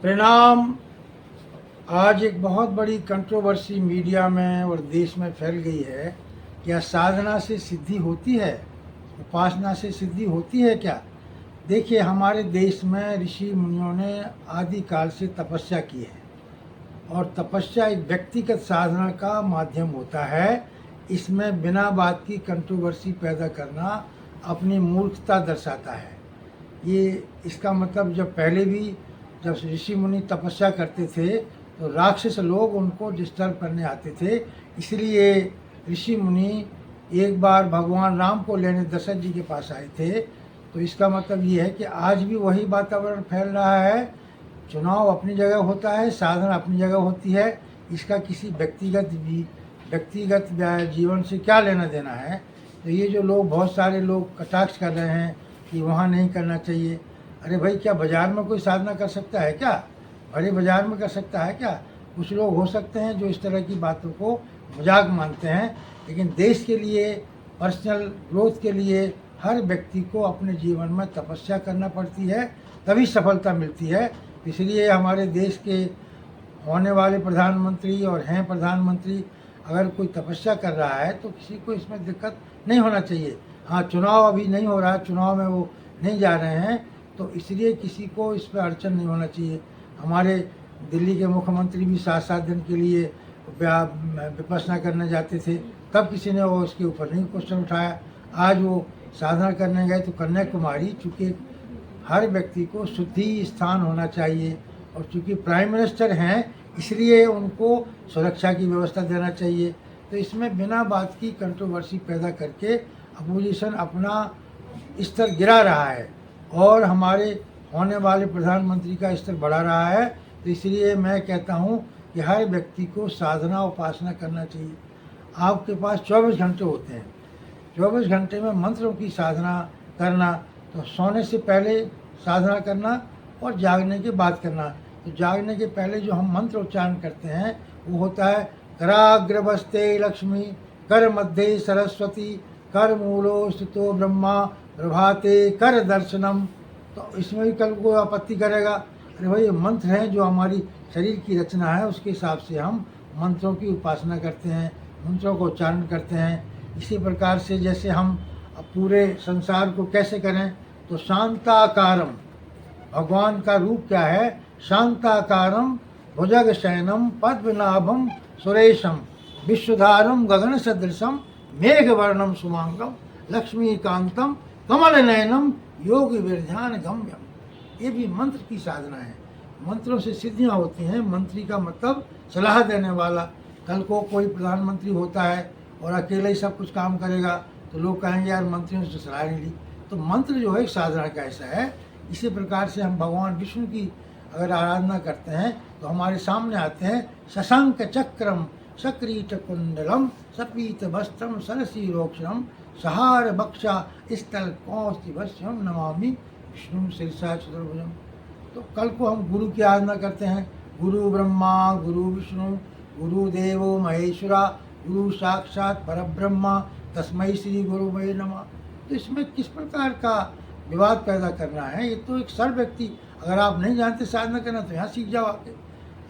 प्रणाम। आज एक बहुत बड़ी कंट्रोवर्सी मीडिया में और देश में फैल गई है। क्या साधना से सिद्धि होती है? उपासना से सिद्धि होती है क्या? देखिए, हमारे देश में ऋषि मुनियों ने आदिकाल से तपस्या की है और तपस्या एक व्यक्तिगत साधना का माध्यम होता है। इसमें बिना बात की कंट्रोवर्सी पैदा करना अपनी मूर्खता दर्शाता है। ये इसका मतलब जब ऋषि मुनि तपस्या करते थे तो राक्षस लोग उनको डिस्टर्ब करने आते थे। इसलिए ऋषि मुनि एक बार भगवान राम को लेने दशरथ जी के पास आए थे। तो इसका मतलब ये है कि आज भी वही वातावरण फैल रहा है। चुनाव अपनी जगह होता है, साधना अपनी जगह होती है। इसका किसी व्यक्तिगत जीवन से क्या लेना देना है। तो ये जो लोग, बहुत सारे लोग कटाक्ष कर रहे हैं कि वहाँ नहीं करना चाहिए। अरे भाई, क्या बाज़ार में कोई साधना कर सकता है क्या? बड़े बाज़ार में कर सकता है क्या? कुछ लोग हो सकते हैं जो इस तरह की बातों को मजाक मानते हैं, लेकिन देश के लिए, पर्सनल ग्रोथ के लिए हर व्यक्ति को अपने जीवन में तपस्या करना पड़ती है, तभी सफलता मिलती है। इसलिए हमारे देश के होने वाले प्रधानमंत्री और हैं प्रधानमंत्री, अगर कोई तपस्या कर रहा है तो किसी को इसमें दिक्कत नहीं होना चाहिए। हाँ, चुनाव अभी नहीं हो रहा, चुनाव में वो नहीं जा रहे हैं, तो इसलिए किसी को इस पर अड़चन नहीं होना चाहिए। हमारे दिल्ली के मुख्यमंत्री भी 7-7 दिन के लिए विपश्यना करने जाते थे, तब किसी ने वो उसके ऊपर नहीं क्वेश्चन उठाया। आज वो साधना करने गए तो कन्याकुमारी, चूँकि हर व्यक्ति को शुद्धि स्थान होना चाहिए और चूँकि प्राइम मिनिस्टर हैं इसलिए उनको सुरक्षा की व्यवस्था देना चाहिए। तो इसमें बिना बात की कंट्रोवर्सी पैदा करके अपोजिशन अपना स्तर गिरा रहा है और हमारे होने वाले प्रधानमंत्री का स्तर बढ़ा रहा है। तो इसलिए मैं कहता हूँ कि हर व्यक्ति को साधना उपासना करना चाहिए। आपके पास 24 घंटे होते हैं, 24 घंटे में मंत्रों की साधना करना, तो सोने से पहले साधना करना और जागने के बाद करना। तो जागने के पहले जो हम मंत्र उच्चारण करते हैं वो होता है कराग्रवस्ते लक्ष्मी, कर मध्य सरस्वती, कर मूलो स्थितो ब्रह्मा, प्रभाते कर दर्शनम। तो इसमें भी कल कोई आपत्ति करेगा? अरे भाई, ये मंत्र हैं जो हमारी शरीर की रचना है, उसके हिसाब से हम मंत्रों की उपासना करते हैं, मंत्रों को उच्चारण करते हैं। इसी प्रकार से जैसे हम पूरे संसार को कैसे करें, तो शांताकारम, भगवान का रूप क्या है? शांताकारम भुजग शयनम पद्मनाभम सुरेशम विश्वधारम गगन सदृशम मेघवर्णम सुमांगम लक्ष्मीकांतम कमल नयनम योग विरध्यान गम्यम। ये भी मंत्र की साधना है। मंत्रों से सिद्धियाँ होती हैं। मंत्री का मतलब सलाह देने वाला। कल को कोई प्रधानमंत्री होता है और अकेले ही सब कुछ काम करेगा तो लोग कहेंगे यार मंत्रियों से सलाह नहीं ली। तो मंत्र जो है एक साधना का ऐसा है। इसी प्रकार से हम भगवान विष्णु की अगर आराधना करते हैं तो हमारे सामने आते हैं शशांक चक्रम सक्रीट कुंडलम सपीत वस्त्रम सरसीरोक्षरम सहार बक्षा स्थल कौस्तिवश्यम नमामि विष्णु शिरसा चतुर्भुजम। तो कल को हम गुरु की आराधना करते हैं। गुरु ब्रह्मा गुरु विष्णु गुरु देवो महेश्वरा गुरु साक्षात परब्रह्मा तस्मै श्री गुरुवे नमः। तो इसमें किस प्रकार का विवाद पैदा करना है? ये तो एक सर्व व्यक्ति, अगर आप नहीं जानते साधना करना तो यहाँ सीख जाओ आके।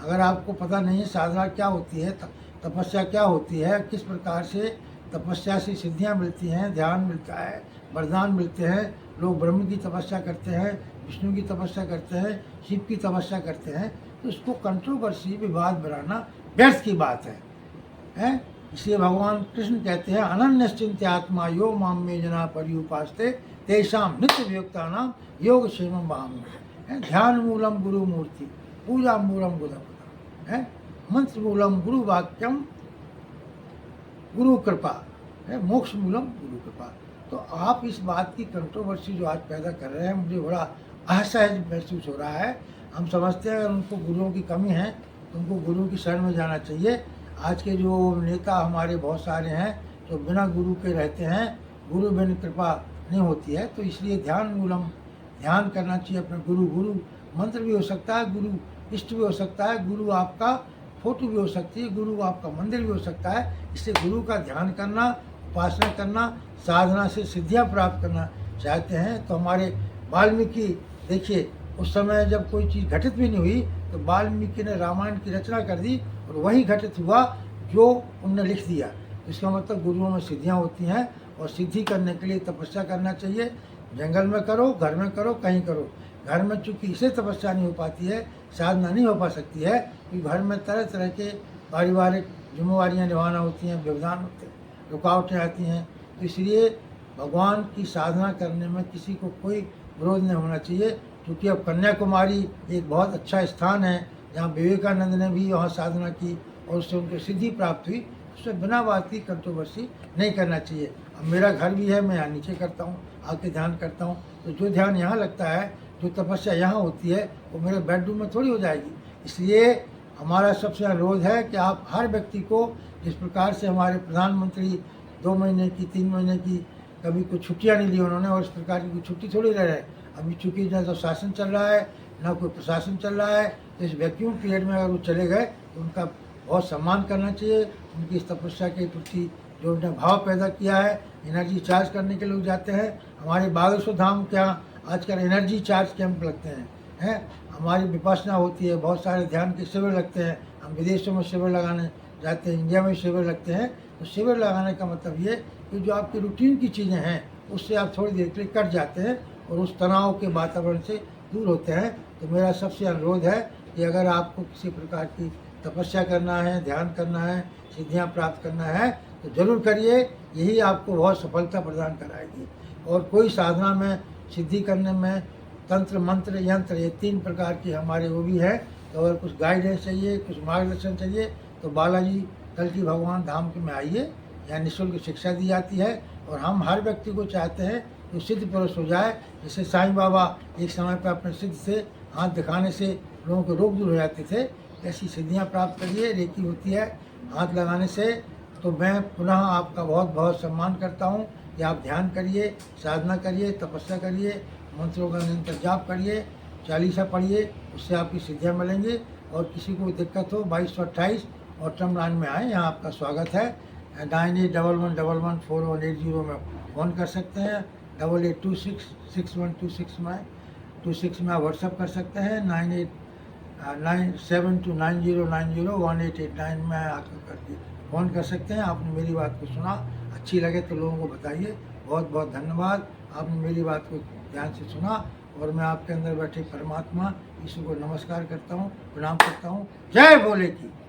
अगर आपको पता नहीं है साधना क्या होती है, तपस्या क्या होती है, किस प्रकार से तपस्या से सिद्धियाँ मिलती हैं, ध्यान मिलता है, वरदान मिलते हैं, लोग ब्रह्म की तपस्या करते हैं, विष्णु की तपस्या करते हैं, शिव की तपस्या करते हैं, तो उसको कंट्रोवर्सी, विवाद बनाना व्यर्थ की बात है? इसलिए भगवान कृष्ण कहते हैं अनन्यश्चिंत्य आत्मा यो माम में जना पर्युपास्ते तेषाम नित्य वियुक्तानाम योग क्षेमम वहाम्यहम्। ध्यान मूलम गुरु मूर्ति, पूजा मूलम बुधम है, मंत्र मूलम गुरु वाक्यम, गुरु कृपा है, मोक्ष मूलम गुरु कृपा। तो आप इस बात की कंट्रोवर्सी जो आज पैदा कर रहे हैं, मुझे बड़ा असहज महसूस हो रहा है। हम समझते हैं उनको गुरुओं की कमी है तो उनको गुरु की शरण में जाना चाहिए। आज के जो नेता हमारे बहुत सारे हैं जो बिना गुरु के रहते हैं, गुरु बिन कृपा नहीं होती है। तो इसलिए ध्यान मूलम, ध्यान करना चाहिए अपने गुरु मंत्र भी हो सकता है, गुरु इष्ट भी हो सकता है, गुरु आपका फोटो भी हो सकती है, गुरु आपका मंदिर भी हो सकता है। इससे गुरु का ध्यान करना, उपासना करना, साधना से सिद्धियाँ प्राप्त करना चाहते हैं तो हमारे वाल्मीकि देखिए उस समय जब कोई चीज़ घटित भी नहीं हुई तो वाल्मीकि ने रामायण की रचना कर दी और वही घटित हुआ जो उनने लिख दिया। इसका मतलब गुरुओं में सिद्धियाँ होती हैं और सिद्धि करने के लिए तपस्या करना चाहिए। जंगल में करो, घर में करो, कहीं करो। घर में चूँकि इसे तपस्या नहीं हो पाती है, साधना नहीं हो पा सकती है, क्योंकि घर में तरह तरह के पारिवारिक जिम्मेवारियाँ निभाना होती हैं, व्यवधान होते हैं, रुकावटें आती हैं। तो इसलिए भगवान की साधना करने में किसी को कोई विरोध नहीं होना चाहिए, क्योंकि अब कन्याकुमारी एक बहुत अच्छा स्थान है जहाँ विवेकानंद ने भी वहाँ साधना की और उससे उनको सिद्धि प्राप्त हुई। उसमें बिना बात की कंट्रोवर्सी नहीं करना चाहिए। अब मेरा घर भी है, मैं यहाँ नीचे करता हूँ, आके ध्यान करता हूँ, तो जो ध्यान यहाँ लगता है, जो तपस्या यहाँ होती है, वो मेरे बेडरूम में थोड़ी हो जाएगी। इसलिए हमारा सबसे अनुरोध है कि आप हर व्यक्ति को, जिस प्रकार से हमारे प्रधानमंत्री 2 महीने की, 3 महीने की, कभी कोई छुट्टियाँ नहीं ली उन्होंने, और इस प्रकार की कोई छुट्टी थोड़ी ले रहे हैं। अभी चूँकि ना तो शासन चल रहा है, ना कोई प्रशासन चल रहा है, तो इस वैक्यूम पीरियड में अगर वो चले गए तो उनका बहुत सम्मान करना चाहिए। उनकी इस तपस्या के प्रति जो उन्होंने भाव पैदा किया है, एनर्जी चार्ज करने के लोग जाते हैं। हमारे बागेश्वर धाम के यहाँ आजकल एनर्जी चार्ज कैंप लगते हैं। हमारी विपश्यना होती है, बहुत सारे ध्यान के शिविर लगते हैं। हम विदेशों में शिविर लगाने जाते हैं, इंडिया में शिविर लगते हैं। तो शिविर लगाने का मतलब ये कि जो आपकी रूटीन की चीज़ें हैं उससे आप थोड़ी देर के लिए कट जाते हैं और उस तनाव के वातावरण से दूर होते हैं। तो मेरा सबसे अनुरोध है कि अगर आपको किसी प्रकार की तपस्या करना है, ध्यान करना है, सिद्धियाँ प्राप्त करना है, तो ज़रूर करिए। यही आपको बहुत सफलता प्रदान कराएगी। और कोई साधना में सिद्धि करने में तंत्र, मंत्र, यंत्र, ये 3 प्रकार की हमारे वो भी है। तो अगर कुछ गाइडेंस चाहिए, कुछ मार्गदर्शन चाहिए, तो बालाजी कल्कि भगवान धाम के में आइए। यहाँ निःशुल्क शिक्षा दी जाती है और हम हर व्यक्ति को चाहते हैं कि सिद्ध पुरुष हो जाए। जैसे साईं बाबा एक समय पर अपने सिद्ध से हाथ दिखाने से लोगों के रोग दूर हो जाते थे, ऐसी सिद्धियाँ प्राप्त करिए। रेकी होती है हाथ लगाने से। तो मैं पुनः आपका बहुत बहुत सम्मान करता हूँ कि आप ध्यान करिए, साधना करिए, तपस्या करिए, मंत्रों का निरंतर जाप करिए, चालीसा पढ़िए, उससे आपकी सिद्धियाँ मिलेंगी। और किसी को दिक्कत हो 2228 और टर्म लाइन में आए, यहाँ आपका स्वागत है। 9811114180 में फ़ोन कर सकते हैं। 88266126 में 26 में आप व्हाट्सअप कर सकते हैं। 98972909018889 में आकर करके फ़ोन कर सकते हैं। आपने मेरी बात को सुना, अच्छी लगे तो लोगों को बताइए। बहुत बहुत धन्यवाद, आपने मेरी बात को ध्यान से सुना। और मैं आपके अंदर बैठे परमात्मा ईश्वर को नमस्कार करता हूँ, प्रणाम करता हूँ। जय भोले की।